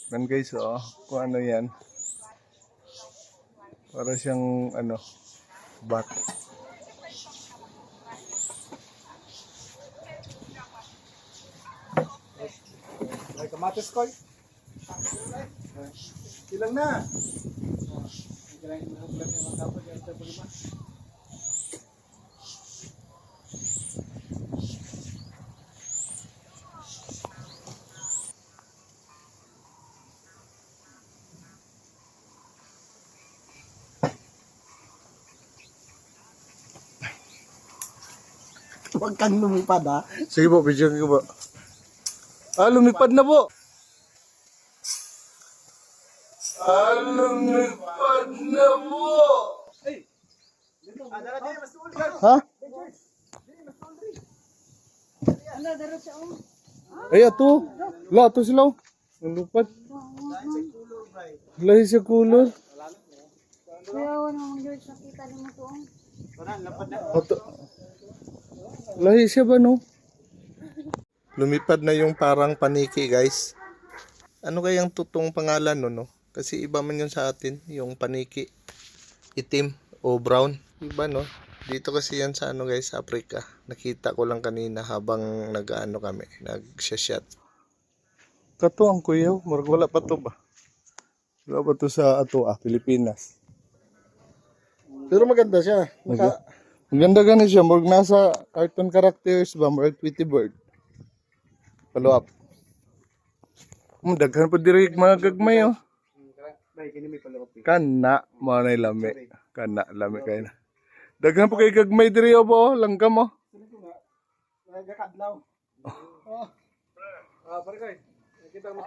Yan guys, oh. Kung ano yan. Para siyang, ano, bat. May kamatis ko. Ilang na? Huwag kang lumipad ha. Sige po, video ko po. Lumipad na po. Lumipad na po. Ha? Ay, ato. Wala, ato sila. Lumipad. Lahi sa kulor. Kuya, wala mong George, nakita din mo to. Ato. Lahi siya ba, no? Lumipad na yung parang paniki, guys. Ano kayang tutong pangalan, no? Kasi iba man yun sa atin, yung paniki. Itim o brown. Iba, no? Dito kasi yan sa, guys, sa Africa. Nakita ko lang kanina habang nag-ano kami, nag-shot. Kato ang kuyaw. Marag wala pa to ba? Wala pa to sa Pilipinas. Pero maganda siya. Maganda gani siya, murag nasa cartoon characters ba, murag Tweety Bird. Follow up. Daghan pa diri mga gagmay oh. Kana mo na lami. Kana lami kay na. Daghan pa kay gagmay diri oh, langgam oh. Nagkakadlaw. Pare kay. Nakita mo